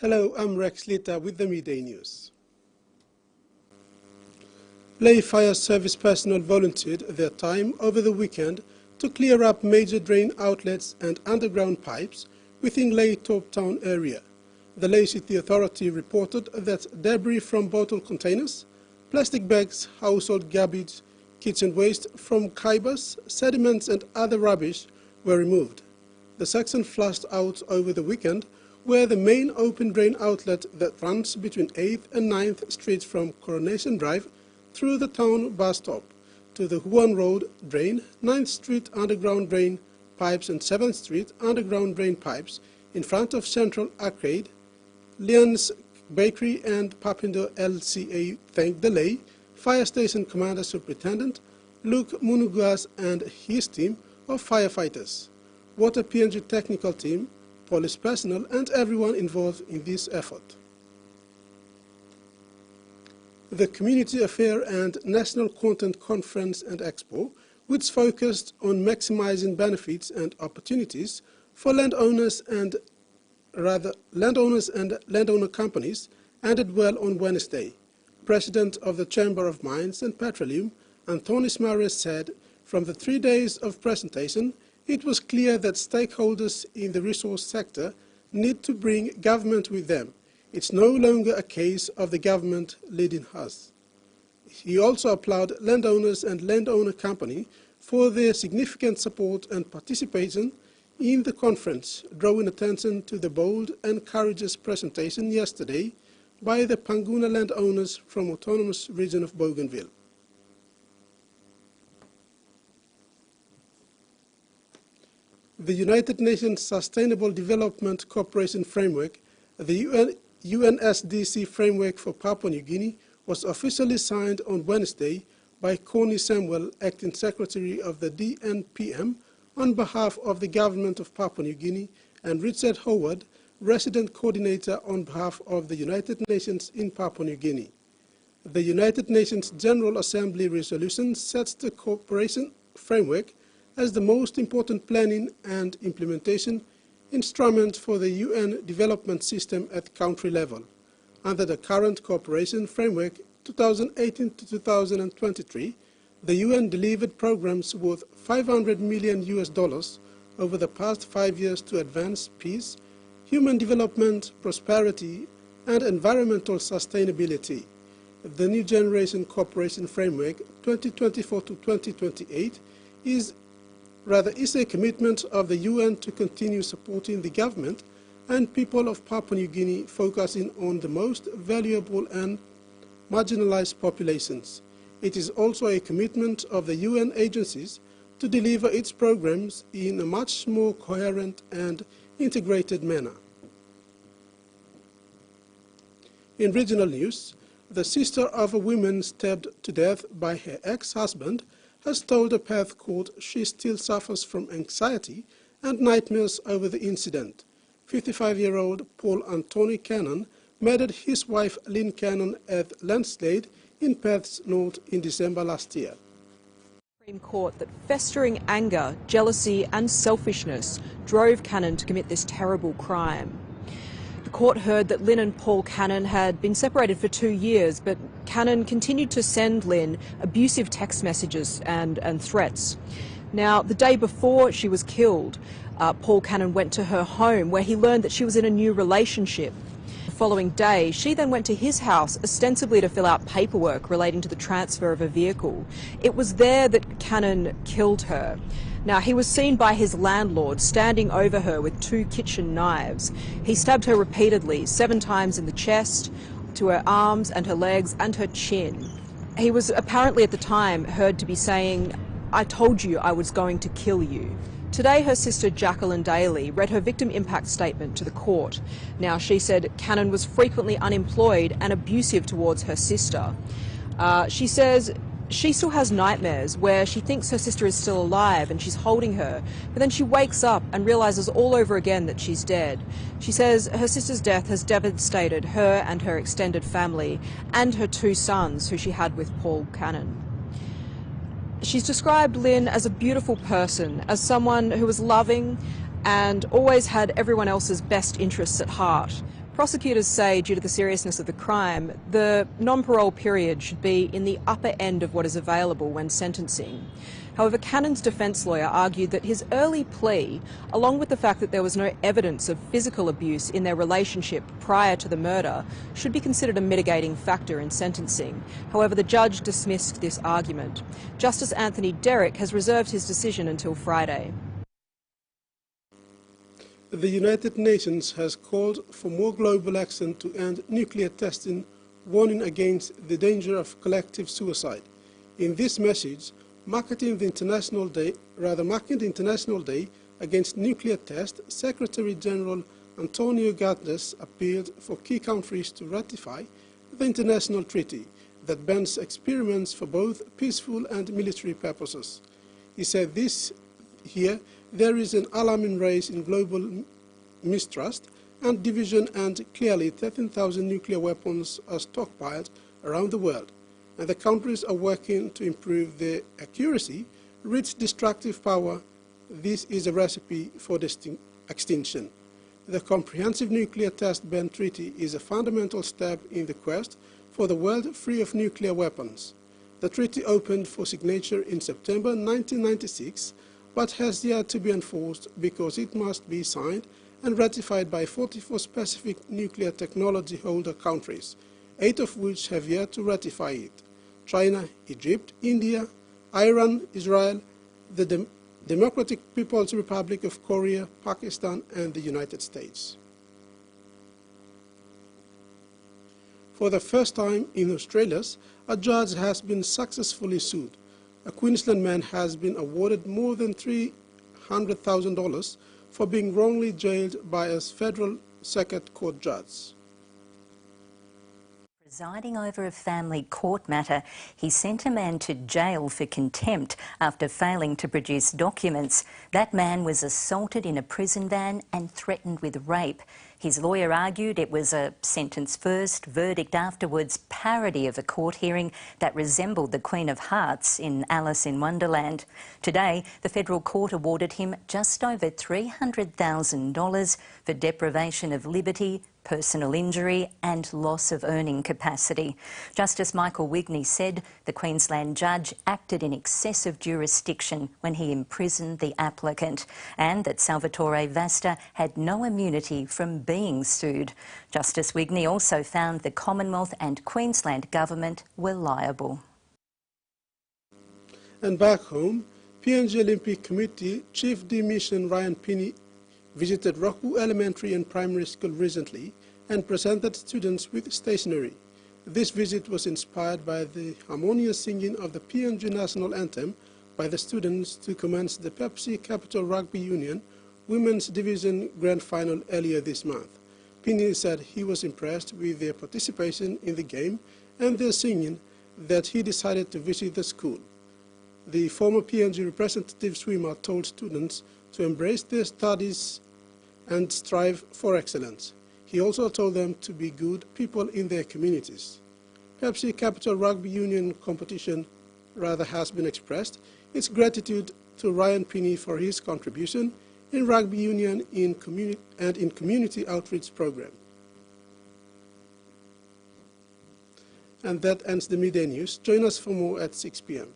Hello, I'm Rex Lita with the Midday News. Lay Fire Service personnel volunteered their time over the weekend to clear up major drain outlets and underground pipes within Lay Top Town area. The Lay City Authority reported that debris from bottle containers, plastic bags, household garbage, kitchen waste from kibas, sediments and other rubbish were removed. The section flushed out over the weekend where the main open drain outlet that runs between 8th and 9th Streets from Coronation Drive through the town bus stop to the TVWAN Road drain, 9th Street underground drain pipes and 7th Street underground drain pipes in front of Central Arcade. Leon's Bakery and Papindo LCA thanked the Lay Fire Station Commander Superintendent Luke Munugas and his team of firefighters, Water PNG technical team, police personnel and everyone involved in this effort. The Community Affair and National Content Conference and Expo, which focused on maximizing benefits and opportunities for landowners and landowner companies, ended well on Wednesday. President of the Chamber of Mines and Petroleum, Antonis Mares, said from the 3 days of presentation, it was clear that stakeholders in the resource sector need to bring government with them. It's no longer a case of the government leading us. He also applauded landowners and landowner company for their significant support and participation in the conference, drawing attention to the bold and courageous presentation yesterday by the Panguna landowners from Autonomous Region of Bougainville. The United Nations Sustainable Development Cooperation Framework, the UNSDC framework for Papua New Guinea, was officially signed on Wednesday by Connie Samuel, Acting Secretary of the DNPM, on behalf of the Government of Papua New Guinea, and Richard Howard, Resident Coordinator on behalf of the United Nations in Papua New Guinea. The United Nations General Assembly resolution sets the cooperation framework as the most important planning and implementation instrument for the UN development system at country level. Under the current cooperation framework 2018 to 2023, the UN delivered programs worth $500 million over the past 5 years to advance peace, human development, prosperity, and environmental sustainability. The New Generation Cooperation Framework 2024 to 2028 is a commitment of the UN to continue supporting the government and people of Papua New Guinea, focusing on the most valuable and marginalized populations. It is also a commitment of the UN agencies to deliver its programs in a much more coherent and integrated manner. In regional news, the sister of a woman stabbed to death by her ex-husband has told a Perth court she still suffers from anxiety and nightmares over the incident. 55-year-old Paul Anthony Cannon murdered his wife Lynn Cannon at Landslade in Perth's north in December last year. Supreme Court that festering anger, jealousy and selfishness drove Cannon to commit this terrible crime. The court heard that Lynn and Paul Cannon had been separated for 2 years, but Cannon continued to send Lynn abusive text messages and threats. Now, the day before she was killed, Paul Cannon went to her home where he learned that she was in a new relationship. The following day, she then went to his house ostensibly to fill out paperwork relating to the transfer of a vehicle. It was there that Cannon killed her. Now, he was seen by his landlord standing over her with 2 kitchen knives. He stabbed her repeatedly, 7 times in the chest, to her arms and her legs and her chin. He was apparently at the time heard to be saying, "I told you I was going to kill you." Today, her sister Jacqueline Daly read her victim impact statement to the court. Now, she said Cannon was frequently unemployed and abusive towards her sister. She says she still has nightmares where she thinks her sister is still alive and she's holding her, but then she wakes up and realises all over again that she's dead. She says her sister's death has devastated her and her extended family and her 2 sons who she had with Paul Cannon. She's described Lynn as a beautiful person, as someone who was loving and always had everyone else's best interests at heart. Prosecutors say, due to the seriousness of the crime, the non-parole period should be in the upper end of what is available when sentencing. However, Cannon's defence lawyer argued that his early plea, along with the fact that there was no evidence of physical abuse in their relationship prior to the murder, should be considered a mitigating factor in sentencing. However, the judge dismissed this argument. Justice Anthony Derrick has reserved his decision until Friday. The United Nations has called for more global action to end nuclear testing, warning against the danger of collective suicide. In this message, marking the International Day against nuclear tests, Secretary General Antonio Guterres appealed for key countries to ratify the international treaty that bans experiments for both peaceful and military purposes. He said there is an alarming rise in global mistrust and division, and clearly 13,000 nuclear weapons are stockpiled around the world, and the countries are working to improve their accuracy, reach destructive power. This is a recipe for extinction. The Comprehensive Nuclear Test Ban Treaty is a fundamental step in the quest for the world free of nuclear weapons. The treaty opened for signature in September 1996, but has yet to be enforced because it must be signed and ratified by 44 specific nuclear technology holder countries, 8 of which have yet to ratify it: China, Egypt, India, Iran, Israel, the Democratic People's Republic of Korea, Pakistan, and the United States. For the first time in Australia, a judge has been successfully sued. A Queensland man has been awarded more than $300,000 for being wrongly jailed by a federal circuit court judge. Presiding over a family court matter, he sent a man to jail for contempt after failing to produce documents. That man was assaulted in a prison van and threatened with rape. His lawyer argued it was a sentence first, verdict afterwards parody of a court hearing that resembled the Queen of Hearts in Alice in Wonderland. Today, the federal court awarded him just over $300,000 for deprivation of liberty, personal injury and loss of earning capacity. Justice Michael Wigney said the Queensland judge acted in excessive jurisdiction when he imprisoned the applicant, and that Salvatore Vasta had no immunity from being sued. Justice Wigney also found the Commonwealth and Queensland government were liable. And back home, PNG Olympic Committee Chief de Mission Ryan Pinney visited Roku Elementary and Primary School recently and presented students with stationery. This visit was inspired by the harmonious singing of the PNG National Anthem by the students to commence the Pepsi Capital Rugby Union Women's Division Grand Final earlier this month. Pinney said he was impressed with their participation in the game and their singing that he decided to visit the school. The former PNG representative swimmer told students to embrace their studies and strive for excellence. He also told them to be good people in their communities. Pepsi Capital Rugby Union competition has been expressed its gratitude to Ryan Pinney for his contribution in rugby union in community outreach program. And that ends the midday news. Join us for more at 6 p.m.